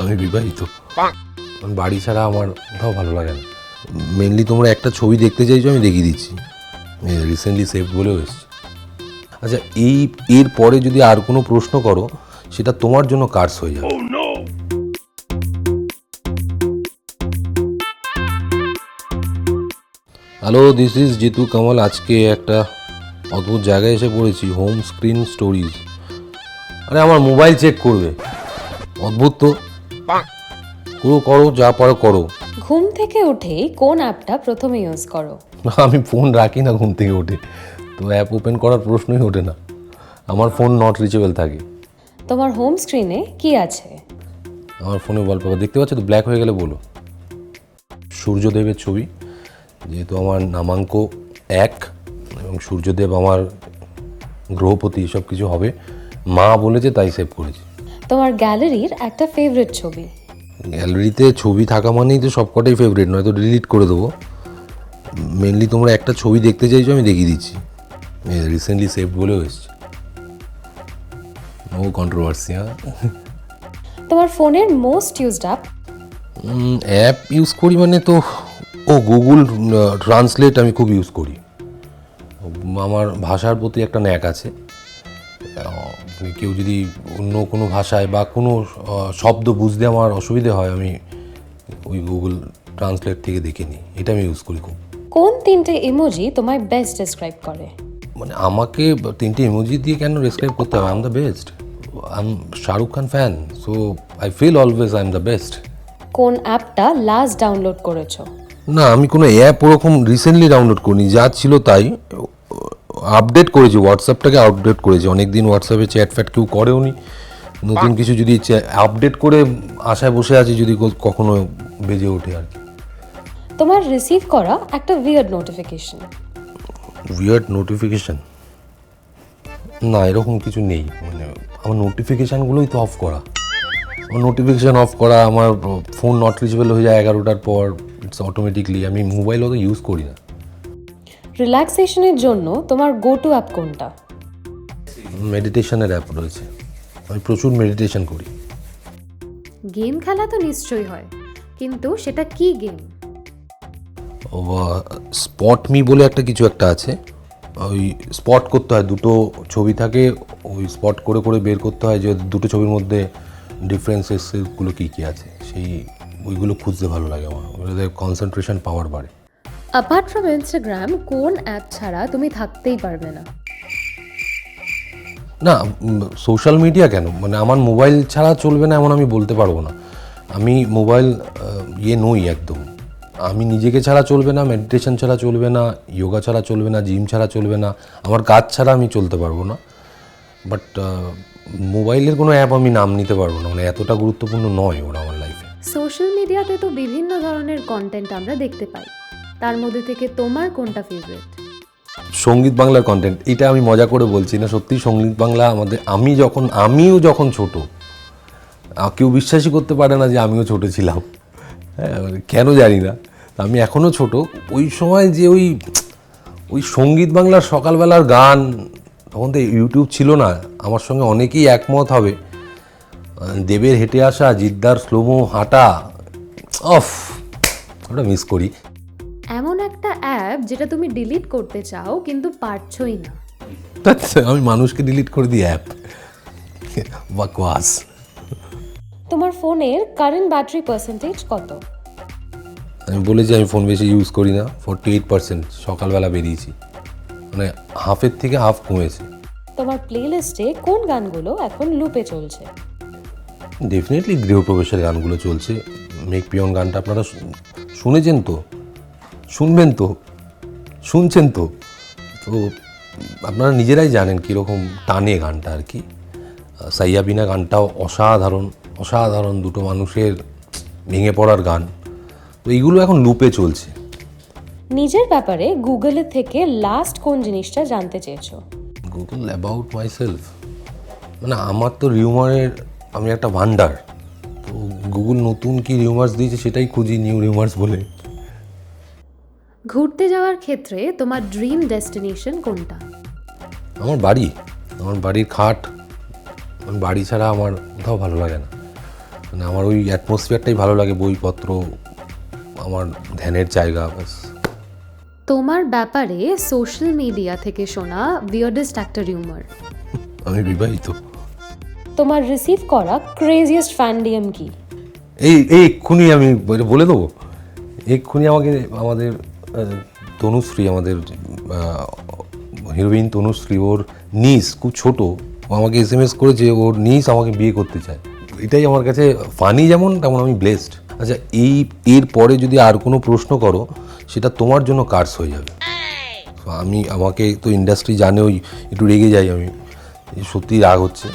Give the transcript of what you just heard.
আমি বিবাহিত। আমি বাড়ি ছাড়া আমার কোথাও ভালো লাগে না। মেনলি তোমরা একটা ছবি দেখতে চাইছো, আমি দেখিয়ে দিচ্ছি। রিসেন্টলি সেভড বলেও এসছে। আচ্ছা, এর পরে যদি আর কোনো প্রশ্ন করো, সেটা তোমার জন্য কার্স হয়ে যাবে। Hello, this is Jitu Kamal. আজকে একটা অদ্ভুত জায়গায় এসে পড়েছি, হোম স্ক্রিন স্টোরিজ। আরে আমার মোবাইল চেক করবে, অদ্ভুত তো। করো করো, যা পারো করো। ঘুম থেকে উঠেই কোন অ্যাপটা প্রথমে ইউজ করো? আমি ফোন রাখি না ঘুম থেকে উঠে, তো অ্যাপ ওপেন করার প্রশ্নই ওঠে না। আমার ফোন নট রিচেবল থাকে। তোমার হোম স্ক্রিনে কি আছে? আমার ফোনে ওয়ালপেপার দেখতে পাচ্ছ তো, ব্ল্যাক হয়ে গেলে বলো। সূর্যদেবের ছবি, যেহেতু আমার নামাঙ্ক 1 এবং সূর্যদেব আমার গ্রহপতি, সব কিছু হবে মা বলেছে, তাই সেভ করেছি। তোমার গ্যালারির একটা ফেভারিট ছবি? গ্যালারিতে ছবি থাকা মানেই তো সবকটাই ফেভারিট, নয়তো ডিলিট করে দেবো। মেনলি তোমরা একটা ছবি দেখতে চাইছো, আমি দেখিয়ে দিচ্ছি। রিসেন্টলি সেভড বলেও এসছে। No controversy. হ্যাঁ, তোমার ফোনের most used app? App use করি মানে তো গুগল ট্রান্সলেট আমি খুব ইউজ করি। আমার ভাষার প্রতি একটা ন্যাক আছে। কেউ যদি অন্য কোনো ভাষায় বা কোনো শব্দ বুঝতে আমার অসুবিধে হয়, আমি ওই গুগল ট্রান্সলেট থেকে দেখে নিই। এটা আমি ইউজ করি খুব। কোন 3টে ইমোজি তোমায় বেস্ট ডেসক্রাইব করে? মানে আমাকে 3টে ইমোজি দিয়ে কেন ডেসক্রাইব করতে হবে? I am the best. I am Shahrukh Khan fan, so I feel always I am the best. কোন অ্যাপটা লাস্ট ডাউনলোড করেছো? না, আমি কোনো অ্যাপ ওরকম রিসেন্টলি ডাউনলোড করিনি, যা ছিল তাই। আপডেট করেছি, হোয়াটসঅ্যাপটাকে আপডেট করেছি। অনেক দিন হোয়াটসঅ্যাপে চ্যাট ফ্যাট কেউ করেও নি। নতুন কিছু যদি আপডেট করে আশায় বসে আছি, যদি কখনো বেজে ওঠে আর কি। তোমার রিসিভ করা একটা উইয়ার্ড নোটিফিকেশন? Weird notification? না, এরকম কিছু নেই। মানে আমার নোটিফিকেশানগুলোই তো অফ করা। আমার নোটিফিকেশান অফ করা, আমার ফোন নট রিচেবল হয়ে যায় 11টার পর, ইটস অটোমেটিকলি। আমি মোবাইল অত ইউজ করি না। রিল্যাক্সেশনের জন্য তোমার গো টু অ্যাপ কোনটা? মেডিটেশনের অ্যাপ রয়েছে, আমি প্রচুর মেডিটেশন করি। গেম খেলা তো নিশ্চয়ই হয়, কিন্তু সেটা কি গেম? স্পট মি বলে একটা কিছু একটা আছে। ওই স্পট করতে হয়, দুটো ছবি থাকে, ওই স্পট করে করে বের করতে হয় যে দুটো ছবির মধ্যে ডিফারেন্সেসগুলো কী কী আছে। সেই ওইগুলো খুঁজতে ভালো লাগে আমার, ওদের কনসেন্ট্রেশন পাওয়ার বাড়ে। অ্যাপার্ট ফ্রম ইনস্টাগ্রাম, কোন অ্যাপ ছাড়া তুমি থাকতেই পারবে না? না, সোশ্যাল মিডিয়া কেন, মানে আমার মোবাইল ছাড়া চলবে না এমন আমি বলতে পারবো না। আমি মোবাইল নই একদম। আমি নিজেকে ছাড়া চলবে না, মেডিটেশন ছাড়া চলবে না, যোগা ছাড়া চলবে না, জিম ছাড়া চলবে না, আমার কাজ ছাড়া আমি চলতে পারবো না। বাট মোবাইলের কোনো অ্যাপ আমি নাম নিতে পারবো না, মানে এতটা গুরুত্বপূর্ণ নয় ওরা আমার লাইফে। সোশ্যাল মিডিয়াতে তো বিভিন্ন ধরনের কন্টেন্ট আমরা দেখতে পাই, তার মধ্যে থেকে তোমার কোনটা ফেভারিট? সঙ্গীত বাংলার কন্টেন্ট, এটা আমি মজা করে বলছি না, সত্যি। সঙ্গীত বাংলা আমাদের, আমিও যখন ছোট, কেউ বিশ্বাসই করতে পারে না যে আমিও ছোট ছিলাম। হ্যাঁ, কেন জানি না, আমি এখনও ছোট। ওই সময় যে ওই সঙ্গীত বাংলার সকালবেলার গান, তখন তো ইউটিউব ছিল না। আমার সঙ্গে অনেকেই একমত হবে, দেবের হেঁটে আসা, জিদ্দার স্লোমো হাঁটা, অফ, ওটা মিস করি। এমন একটা অ্যাপ যেটা তুমি ডিলিট করতে চাও কিন্তু পারছোই না? আমি মানুষকে ডিলিট করে দিই অ্যাপ, বাকওয়াস। তোমার ফোনের কারেন্ট ব্যাটারি পার্সেন্টেজ কত? আমি বলেছি আমি ফোন বেশি ইউজ করি না, 48%। সকালবেলা বেরিয়েছি, মানে হাফের থেকে হাফ কমেছে। তোমার প্লেলিস্টে কোন গানগুলো এখন লুপে চলছে? ডেফিনেটলি গৃহপ্রবেশের গানগুলো চলছে। মেক পিয়ন গানটা আপনারা শুনেছেন তো, শুনবেন তো, শুনছেন তো। তো আপনারা নিজেরাই জানেন কীরকম টানে গানটা আর কি। সাইয়া বিনা গানটাও অসাধারণ, অসাধারণ। দুটো মানুষের ভেঙে পড়ার গান, তো এইগুলো এখন লুপে চলছে। নিজের ব্যাপারে গুগলের থেকে লাস্ট কোন জিনিসটা জানতে চেয়েছো? গুগল অ্যাবাউট মাই সেলফ, মানে আমার তো রিউমারের, আমি একটা ভান্ডার। তো গুগল নতুন কি রিউমার্স দিয়েছে সেটাই খুঁজি, নিউ রিউমার্স বলে। ঘুরতে যাওয়ার ক্ষেত্রে তোমার ড্রিম ডেস্টিনেশন কোনটা? আমার বাড়ি, আমার বাড়ির খাট। আমি বাড়ি ছাড়া আমার কোথাও ভালো লাগে না। মানে আমার ওই অ্যাটমসফিয়ারটাই ভালো লাগে, বইপত্র আমার ধ্যানের জায়গা ব্যাস। তোমার ব্যাপারে সোশ্যাল মিডিয়া থেকে শোনা উইয়ার্ডেস্ট একটা রিউমার। আমি বিবাহিত। তোমার রিসিভ করা ক্রেজিয়েস্ট ফ্যান ডিএম কি? এই এক্ষুনি আমি বলে দেবো, এক্ষুনি আমাকে আমাদের তনুশ্রী, আমাদের হিরোইন তনুশ্রী, ওর নিস খুব ছোটো, ও আমাকে SMS করেছে ওর নিস আমাকে বিয়ে করতে চায়। এটাই আমার কাছে ফানি যেমন তেমন আমি ব্লেসড। আচ্ছা, এর পরে যদি আর কোনো প্রশ্ন করো সেটা তোমার জন্য কার্স হয়ে যাবে। আমাকে তো ইন্ডাস্ট্রি জানে, ওই একটু রেগে যাই আমি, সত্যি রাগ হচ্ছে।